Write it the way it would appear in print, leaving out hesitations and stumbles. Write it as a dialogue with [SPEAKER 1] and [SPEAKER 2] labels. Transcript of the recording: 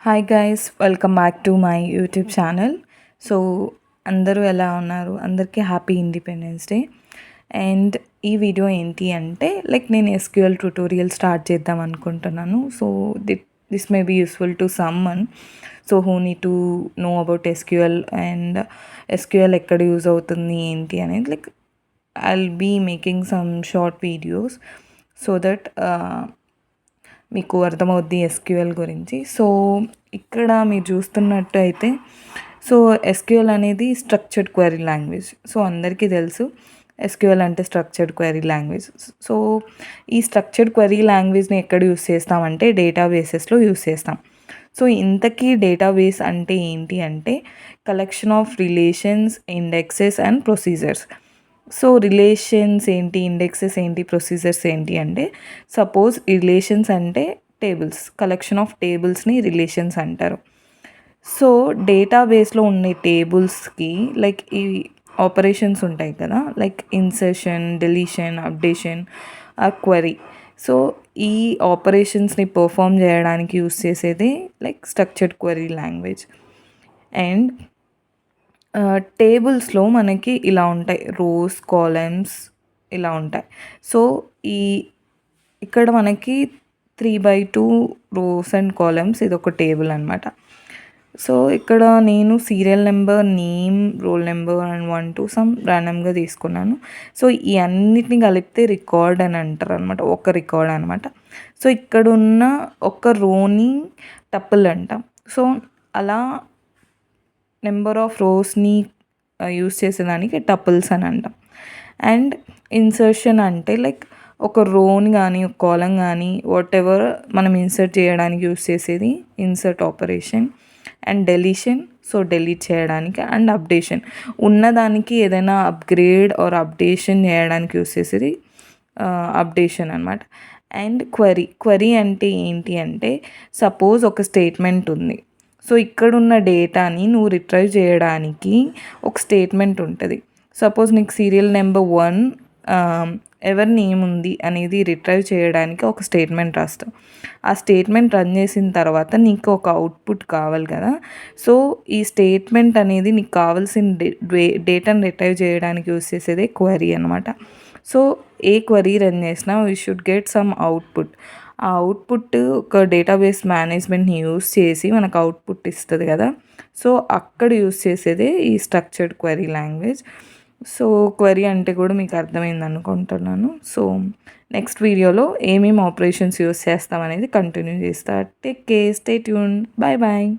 [SPEAKER 1] Hi guys, welcome back to my YouTube channel. So అందరూ ఎలా ఉన్నారు? అందరికీ హ్యాపీ ఇండిపెండెన్స్ డే. అండ్ ఈ వీడియో ఏంటి అంటే నేను ఎస్క్యూఎల్ ట్యూటోరియల్ స్టార్ట్ చేద్దాం అనుకుంటున్నాను. So this may be useful to someone so who need to know about SQL and SQL ఎక్కడ యూజ్ అవుతుంది ఏంటి అనేది I'll be making some short videos so that మీకు అర్థమవుద్ది ఎస్క్యూఎల్ గురించి. సో ఇక్కడ మీరు చూస్తున్నట్టు అయితే ఎస్క్యూఎల్ అనేది స్ట్రక్చర్డ్ క్వెరీ లాంగ్వేజ్. సో అందరికీ తెలుసు ఎస్క్యూఎల్ అంటే స్ట్రక్చర్డ్ క్వెరీ లాంగ్వేజ్. సో ఈ స్ట్రక్చర్డ్ క్వెరీ లాంగ్వేజ్ని ఎక్కడ యూస్ చేస్తామంటే డేటాబేసెస్లో యూస్ చేస్తాం. సో ఇంతకీ డేటాబేస్ అంటే ఏంటి అంటే collection of relations, indexes and procedures. So relations ఏంటి, ఇండెక్సెస్ ఏంటి, ప్రొసీజర్స్ ఏంటి అంటే సపోజ్ రిలేషన్స్ అంటే టేబుల్స్, కలెక్షన్ ఆఫ్ టేబుల్స్ని రిలేషన్స్ అంటారు. సో డేటాబేస్లో ఉండే టేబుల్స్కి ఈ ఆపరేషన్స్ ఉంటాయి కదా, insertion, deletion, updation, query. So ఈ ఆపరేషన్స్ని పర్ఫామ్ చేయడానికి యూస్ చేసేది స్ట్రక్చర్డ్ క్వెరీ లాంగ్వేజ్. అండ్ టేబుల్స్లో మనకి ఇలా ఉంటాయి, రోస్, కాలమ్స్ ఇలా ఉంటాయి. సో ఇక్కడ మనకి 3/2 రోస్ అండ్ కాలమ్స్, ఇది ఒక టేబుల్ అనమాట. సో ఇక్కడ నేను serial number, name, roll number and 1 to some ర్యాండమ్గా తీసుకున్నాను. సో ఈ అన్నిటిని కలిపితే రికార్డ్ అని అంటారు అనమాట, ఒక రికార్డ్ అనమాట. సో ఇక్కడ ఉన్న ఒక రోని టపుల్ అంటాం. సో అలా నెంబర్ ఆఫ్ రోస్ని యూస్ చేసేదానికి టపుల్స్ అని అంటాం. అండ్ ఇన్సర్షన్ అంటే ఒక రోని కానీ ఒక కాలం కానీ వాట్ ఎవర్ మనం ఇన్సర్ట్ చేయడానికి యూస్ చేసేది insert operation. And deletion, so delete చేయడానికి. అండ్ అప్డేషన్, ఉన్నదానికి ఏదైనా అప్గ్రేడ్ ఆర్ అప్డేషన్ చేయడానికి యూస్ చేసేది అప్డేషన్ అనమాట. అండ్ క్వరీ అంటే ఏంటి అంటే సపోజ్ ఒక స్టేట్మెంట్ ఉంది. సో ఇక్కడున్న డేటాని నువ్వు రిట్రైవ్ చేయడానికి ఒక స్టేట్మెంట్ ఉంటుంది. సపోజ్ నీకు సీరియల్ నెంబర్ 1 ఎవరి నేమ్ ఉంది అనేది రిట్రైవ్ చేయడానికి ఒక స్టేట్మెంట్ రాస్తావు. ఆ స్టేట్మెంట్ రన్ చేసిన తర్వాత నీకు ఒక అవుట్పుట్ కావాలి కదా. సో ఈ స్టేట్మెంట్ అనేది నీకు కావాల్సిన డేటాను రిట్రైవ్ చేయడానికి యూస్ చేసేదే క్వరీ అనమాట. సో ఏ క్వరీ రన్ చేసినా we should get some output. ఆ అవుట్పుట్ ఒక డేటాబేస్ మేనేజ్మెంట్ని యూస్ చేసి మనకు అవుట్పుట్ ఇస్తుంది కదా. సో అక్కడ యూస్ చేసేదే ఈ structured query language. So query అంటే కూడా మీకు అర్థమైంది అనుకుంటున్నాను. సో నెక్స్ట్ వీడియోలో ఏమేమి ఆపరేషన్స్ యూస్ చేస్తామనేది కంటిన్యూ చేస్తా. Take care, stay tune, bye bye.